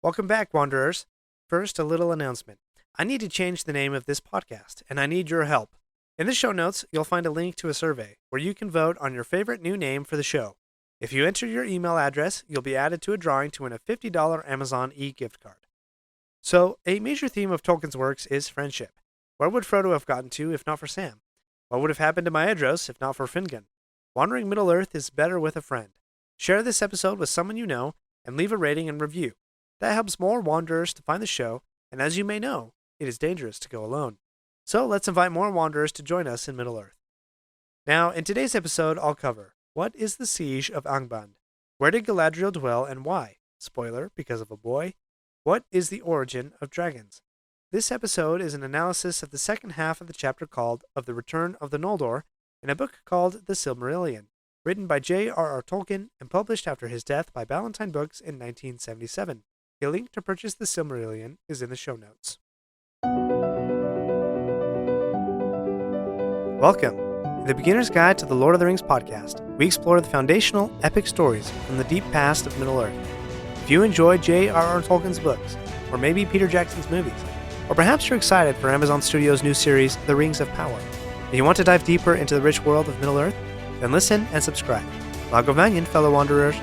Welcome back, Wanderers. First, a little announcement. I need to change the name of this podcast, and I need your help. In the show notes, you'll find a link to a survey where you can vote on your favorite new name for the show. If you enter your email address, you'll be added to a drawing to win a $50 Amazon e-gift card. So, a major theme of Tolkien's works is friendship. Where would Frodo have gotten to if not for Sam? What would have happened to Maedhros if not for Fingon? Wandering Middle-earth is better with a friend. Share this episode with someone you know, and leave a rating and review. That helps more Wanderers to find the show, and as you may know, it is dangerous to go alone. So let's invite more Wanderers to join us in Middle-earth. Now, in today's episode, I'll cover: what is the Siege of Angband? Where did Galadriel dwell and why? Spoiler, because of a boy. What is the origin of dragons? This episode is an analysis of the second half of the chapter called Of the Return of the Noldor, in a book called The Silmarillion, written by JRR Tolkien and published after his death by Ballantine Books in 1977. A link to purchase The Silmarillion is in the show notes. Welcome. In the Beginner's Guide to the Lord of the Rings podcast, we explore the foundational, epic stories from the deep past of Middle-earth. If you enjoy J.R.R. Tolkien's books, or maybe Peter Jackson's movies, or perhaps you're excited for Amazon Studios' new series, The Rings of Power, and you want to dive deeper into the rich world of Middle-earth, then listen and subscribe. Lagovanyan, fellow wanderers.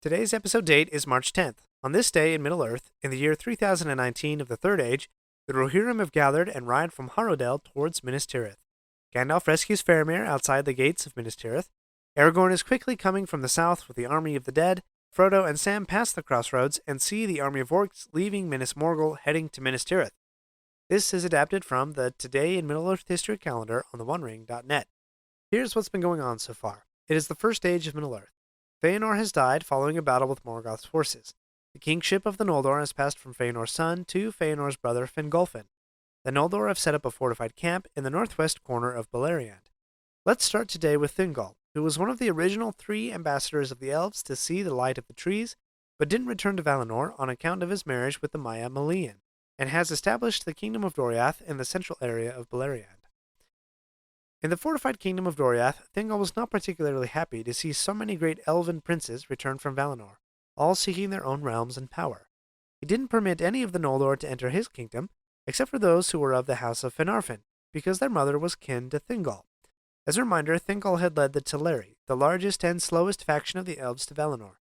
Today's episode date is March 10th. On this day in Middle-earth, in the year 3019 of the Third Age, the Rohirrim have gathered and ride from Harrowdale towards Minas Tirith. Gandalf rescues Faramir outside the gates of Minas Tirith. Aragorn is quickly coming from the south with the army of the dead. Frodo and Sam pass the crossroads and see the army of orcs leaving Minas Morgul heading to Minas Tirith. This is adapted from the Today in Middle-earth History calendar on theonering.net. Here's what's been going on so far. It is the first age of Middle-earth. Fëanor has died following a battle with Morgoth's forces. The kingship of the Noldor has passed from Fëanor's son to Fëanor's brother Fingolfin. The Noldor have set up a fortified camp in the northwest corner of Beleriand. Let's start today with Thingol, who was one of the original 3 ambassadors of the elves to see the light of the trees, but didn't return to Valinor on account of his marriage with the Maya Melian, and has established the kingdom of Doriath in the central area of Beleriand. In the fortified kingdom of Doriath, Thingol was not particularly happy to see so many great elven princes return from Valinor, all seeking their own realms and power. He didn't permit any of the Noldor to enter his kingdom, except for those who were of the house of Finarfin, because their mother was kin to Thingol. As a reminder, Thingol had led the Teleri, the largest and slowest faction of the elves to Valinor.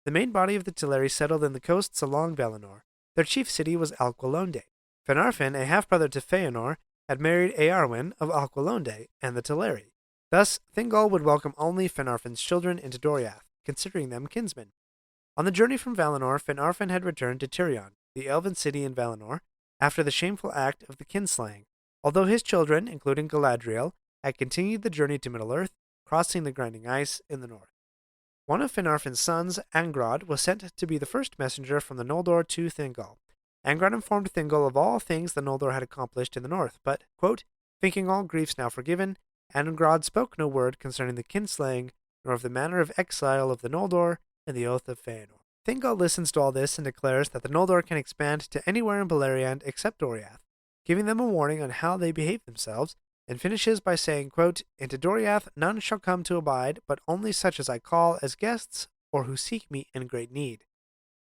The main body of the Teleri settled in the coasts along Valinor. Their chief city was Alqualonde. Finarfin, a half-brother to Fëanor, had married Eärwen of Alqualonde and the Teleri. Thus, Thingol would welcome only Finarfin's children into Doriath, considering them kinsmen. On the journey from Valinor, Finarfin had returned to Tirion, the elven city in Valinor, after the shameful act of the kinslaying, although his children, including Galadriel, had continued the journey to Middle-earth, crossing the grinding ice in the north. One of Finarfin's sons, Angrod, was sent to be the first messenger from the Noldor to Thingol. Angrod informed Thingol of all things the Noldor had accomplished in the north, but, quote, thinking all griefs now forgiven, Angrod spoke no word concerning the kinslaying, nor of the manner of exile of the Noldor and the oath of Fëanor. Thingol listens to all this and declares that the Noldor can expand to anywhere in Beleriand except Doriath, giving them a warning on how they behave themselves, and finishes by saying, quote, into Doriath none shall come to abide, but only such as I call as guests, or who seek me in great need.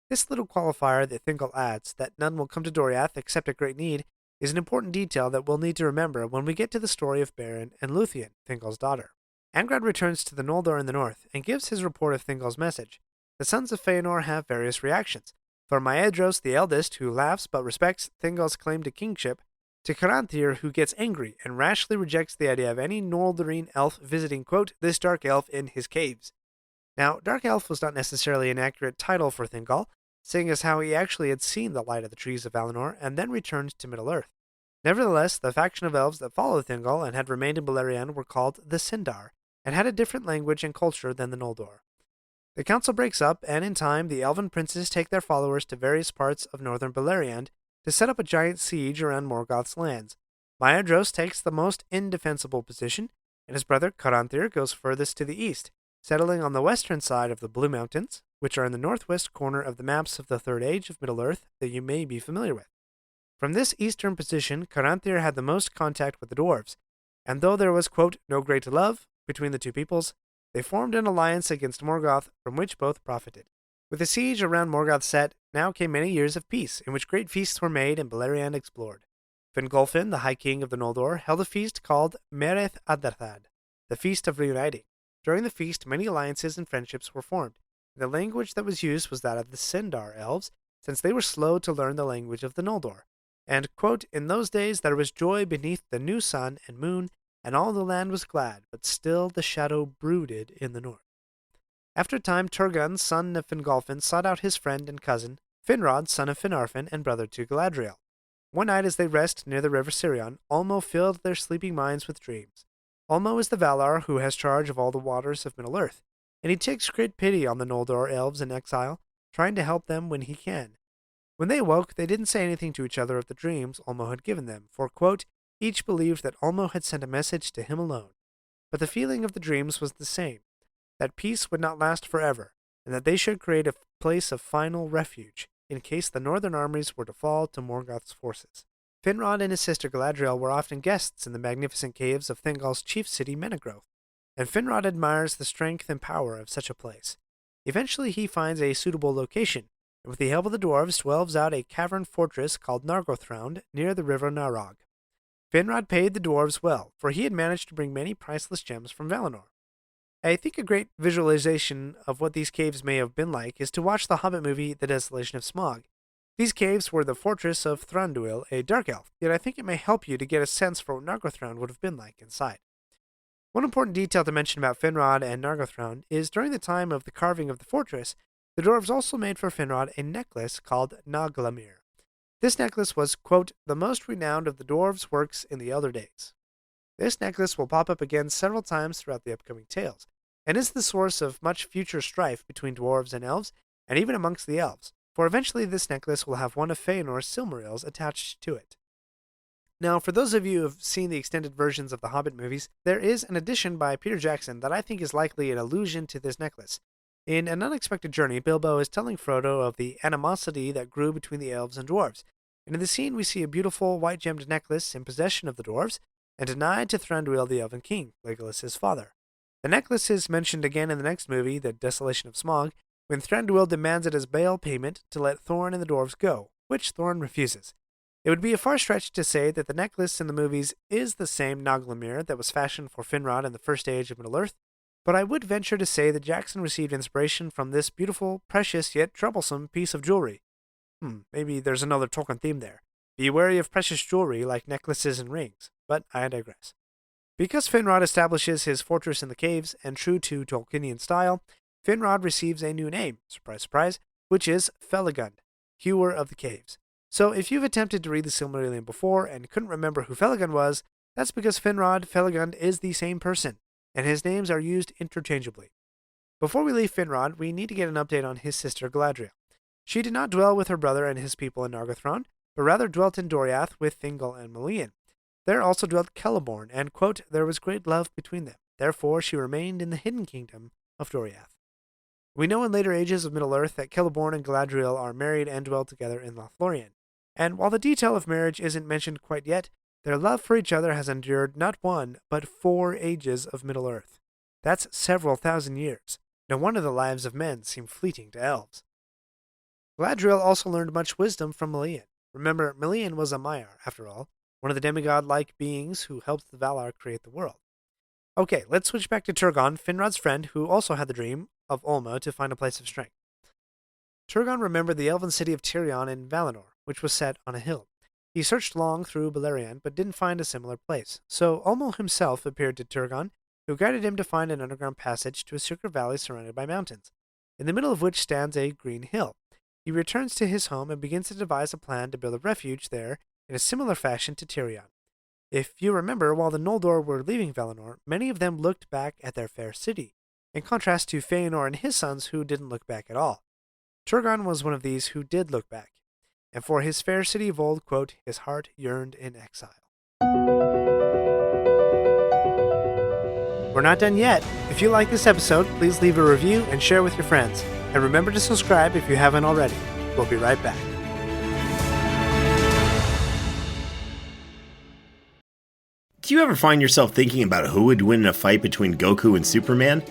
This little qualifier that Thingol adds, that none will come to Doriath except at great need, is an important detail that we'll need to remember when we get to the story of Beren and Luthien, Thingol's daughter. Angrod returns to the Noldor in the north, and gives his report of Thingol's message. The sons of Fëanor have various reactions, from Maedhros the eldest, who laughs but respects Thingol's claim to kingship, to Caranthir, who gets angry and rashly rejects the idea of any Noldorine elf visiting, quote, this dark elf in his caves. Now, dark elf was not necessarily an accurate title for Thingol, seeing as how he actually had seen the light of the trees of Valinor and then returned to Middle-earth. Nevertheless, the faction of elves that followed Thingol and had remained in Beleriand were called the Sindar, and had a different language and culture than the Noldor. The council breaks up, and in time, the elven princes take their followers to various parts of northern Beleriand to set up a giant siege around Morgoth's lands. Maedhros takes the most indefensible position, and his brother Caranthir goes furthest to the east, settling on the western side of the Blue Mountains, which are in the northwest corner of the maps of the Third Age of Middle-earth that you may be familiar with. From this eastern position, Caranthir had the most contact with the dwarves, and though there was, quote, no great love between the two peoples, They formed an alliance against Morgoth from which both profited. With the siege around Morgoth set, now came many years of peace, in which great feasts were made and Beleriand explored. Fingolfin, the High King of the Noldor, held a feast called Mereth Adarthad, the Feast of Reuniting. During the feast, many alliances and friendships were formed. The language that was used was that of the Sindar Elves, since they were slow to learn the language of the Noldor. And, quote, in those days there was joy beneath the new sun and moon, and all the land was glad, but still the shadow brooded in the north. After a time, Turgon, son of Fingolfin, sought out his friend and cousin, Finrod, son of Finarfin, and brother to Galadriel. One night as they rest near the river Sirion, Ulmo filled their sleeping minds with dreams. Ulmo is the Valar who has charge of all the waters of Middle-earth, and he takes great pity on the Noldor Elves in exile, trying to help them when he can. When they awoke, they didn't say anything to each other of the dreams Ulmo had given them, for, quote, each believed that Ulmo had sent a message to him alone. But the feeling of the dreams was the same, that peace would not last forever, and that they should create a place of final refuge, in case the northern armies were to fall to Morgoth's forces. Finrod and his sister Galadriel were often guests in the magnificent caves of Thingol's chief city Menegroth, and Finrod admires the strength and power of such a place. Eventually he finds a suitable location, and with the help of the dwarves delves out a cavern fortress called Nargothrond near the river Narog. Finrod paid the dwarves well, for he had managed to bring many priceless gems from Valinor. I think a great visualization of what these caves may have been like is to watch the Hobbit movie The Desolation of Smaug. These caves were the fortress of Thranduil, a dark elf, yet I think it may help you to get a sense for what Nargothrond would have been like inside. One important detail to mention about Finrod and Nargothrond is during the time of the carving of the fortress, the dwarves also made for Finrod a necklace called Naglamir. This necklace was, quote, the most renowned of the dwarves' works in the elder days. This necklace will pop up again several times throughout the upcoming tales, and is the source of much future strife between dwarves and elves, and even amongst the elves, for eventually this necklace will have one of Fëanor's Silmarils attached to it. Now, for those of you who have seen the extended versions of the Hobbit movies, there is an addition by Peter Jackson that I think is likely an allusion to this necklace. In An Unexpected Journey, Bilbo is telling Frodo of the animosity that grew between the elves and dwarves, and in the scene we see a beautiful white-gemmed necklace in possession of the dwarves, and denied to Thranduil the Elven King, Legolas' father. The necklace is mentioned again in the next movie, The Desolation of Smaug, when Thranduil demands it as bail payment to let Thorin and the dwarves go, which Thorin refuses. It would be a far stretch to say that the necklace in the movies is the same Naglamir that was fashioned for Finrod in the First Age of Middle-earth, but I would venture to say that Jackson received inspiration from this beautiful, precious, yet troublesome piece of jewelry. Maybe there's another Tolkien theme there. Be wary of precious jewelry like necklaces and rings, but I digress. Because Finrod establishes his fortress in the caves, and true to Tolkienian style, Finrod receives a new name, surprise surprise, which is Felagund, Hewer of the Caves. So if you've attempted to read the Silmarillion before and couldn't remember who Felagund was, that's because Felagund is the same person, and his names are used interchangeably. Before we leave Finrod, we need to get an update on his sister Galadriel. She did not dwell with her brother and his people in Nargothrond, but rather dwelt in Doriath with Thingol and Melian. There also dwelt Celeborn, and, quote, there was great love between them. Therefore she remained in the hidden kingdom of Doriath. We know in later ages of Middle-earth that Celeborn and Galadriel are married and dwell together in Lothlorien. And while the detail of marriage isn't mentioned quite yet, their love for each other has endured not 1, but 4 ages of Middle-earth. That's several thousand years. No wonder the lives of men seem fleeting to elves. Galadriel also learned much wisdom from Melian. Remember, Melian was a Maiar, after all, one of the demigod-like beings who helped the Valar create the world. Okay, let's switch back to Turgon, Finrod's friend, who also had the dream of Ulmo to find a place of strength. Turgon remembered the elven city of Tirion in Valinor, which was set on a hill. He searched long through Beleriand, but didn't find a similar place, so Ulmo himself appeared to Turgon, who guided him to find an underground passage to a secret valley surrounded by mountains, in the middle of which stands a green hill. He returns to his home and begins to devise a plan to build a refuge there in a similar fashion to Tirion. If you remember, while the Noldor were leaving Valinor, many of them looked back at their fair city, in contrast to Fëanor and his sons who didn't look back at all. Turgon was one of these who did look back, and for his fair city of old, quote, his heart yearned in exile. We're not done yet. If you like this episode, please leave a review and share with your friends. And remember to subscribe if you haven't already. We'll be right back. Do you ever find yourself thinking about who would win in a fight between Goku and Superman?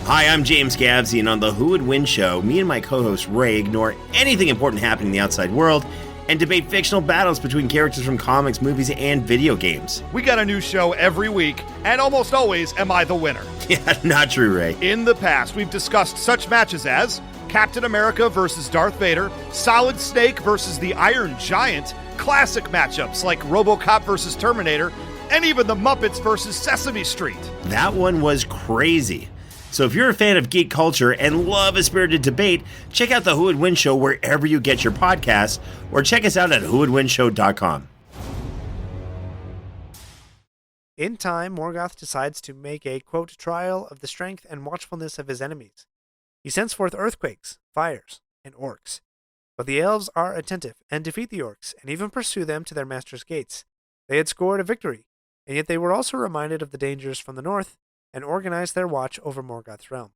Hi, I'm James Gavsey, and on the Who Would Win show, me and my co-host Ray ignore anything important happening in the outside world and debate fictional battles between characters from comics, movies, and video games. We got a new show every week, and almost always am I the winner. Yeah, not true, Ray. In the past, we've discussed such matches as Captain America versus Darth Vader, Solid Snake versus the Iron Giant, classic matchups like RoboCop versus Terminator, and even the Muppets versus Sesame Street. That one was crazy. So if you're a fan of geek culture and love a spirited debate, check out the Who Would Win show wherever you get your podcasts, or check us out at whowouldwinshow.com. In time, Morgoth decides to make a, quote, trial of the strength and watchfulness of his enemies. He sends forth earthquakes, fires, and orcs. But the elves are attentive and defeat the orcs and even pursue them to their master's gates. They had scored a victory, and yet they were also reminded of the dangers from the north and organized their watch over Morgoth's realm.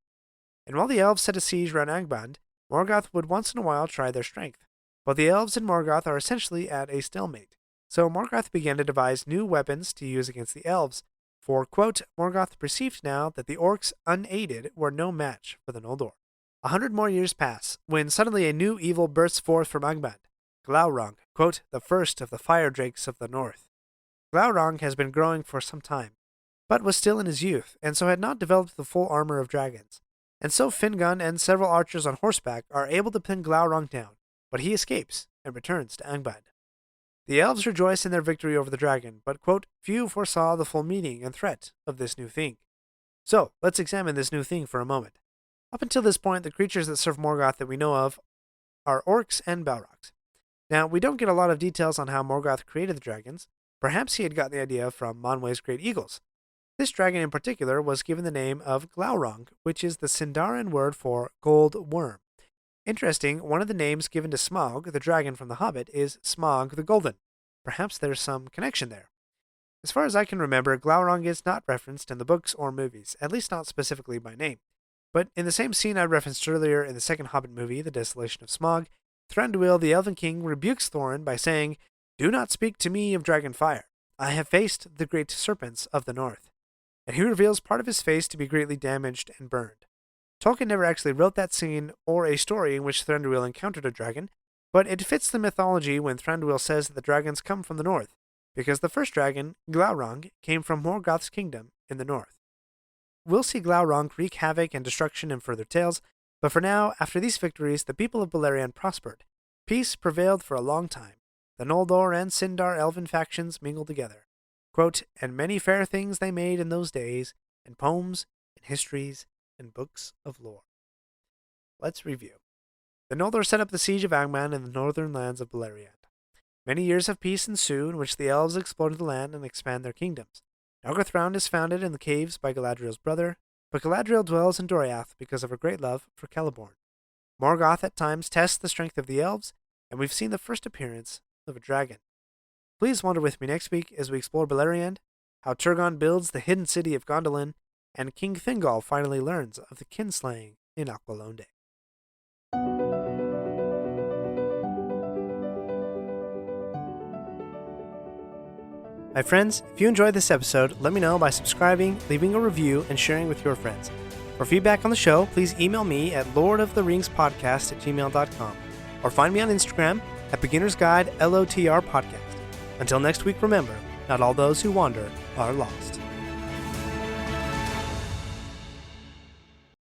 And while the elves set a siege around Angband, Morgoth would once in a while try their strength. But the elves and Morgoth are essentially at a stalemate, so Morgoth began to devise new weapons to use against the elves, for, quote, Morgoth perceived now that the orcs unaided were no match for the Noldor. 100 more years pass, when suddenly a new evil bursts forth from Angband, Glaurung, quote, the first of the fire drakes of the north. Glaurung has been growing for some time, but was still in his youth, and so had not developed the full armor of dragons. And so Fingon and several archers on horseback are able to pin Glaurung down, but he escapes and returns to Angband. The elves rejoice in their victory over the dragon, but, quote, few foresaw the full meaning and threat of this new thing. So, let's examine this new thing for a moment. Up until this point, the creatures that serve Morgoth that we know of are orcs and balrogs. Now, we don't get a lot of details on how Morgoth created the dragons. Perhaps he had got the idea from Manwë's great eagles. This dragon in particular was given the name of Glaurung, which is the Sindarin word for gold worm. Interesting, one of the names given to Smaug, the dragon from The Hobbit, is Smaug the Golden. Perhaps there's some connection there. As far as I can remember, Glaurung is not referenced in the books or movies, at least not specifically by name. But in the same scene I referenced earlier in the second Hobbit movie, The Desolation of Smaug, Thranduil the Elven King rebukes Thorin by saying, "Do not speak to me of dragon fire. I have faced the great serpents of the north." And he reveals part of his face to be greatly damaged and burned. Tolkien never actually wrote that scene or a story in which Thranduil encountered a dragon, but it fits the mythology when Thranduil says that the dragons come from the north, because the first dragon, Glaurung, came from Morgoth's kingdom in the north. We'll see Glaurung wreak havoc and destruction in further tales, but for now, after these victories, the people of Beleriand prospered. Peace prevailed for a long time. The Noldor and Sindar elven factions mingled together. Quote, and many fair things they made in those days, and poems, and histories, and books of lore. Let's review. The Noldor set up the Siege of Angband in the northern lands of Beleriand. Many years of peace ensue in which the elves explored the land and expand their kingdoms. Nargothrond is founded in the caves by Galadriel's brother, but Galadriel dwells in Doriath because of her great love for Celeborn. Morgoth at times tests the strength of the elves, and we've seen the first appearance of a dragon. Please wander with me next week as we explore Beleriand, how Turgon builds the hidden city of Gondolin, and King Thingol finally learns of the kinslaying in Aqualonde. Hi friends, if you enjoyed this episode, let me know by subscribing, leaving a review, and sharing with your friends. For feedback on the show, please email me at lordoftheringspodcast@gmail.com or find me on Instagram at Beginner's Guide LOTR Podcast. Until next week, remember, not all those who wander are lost.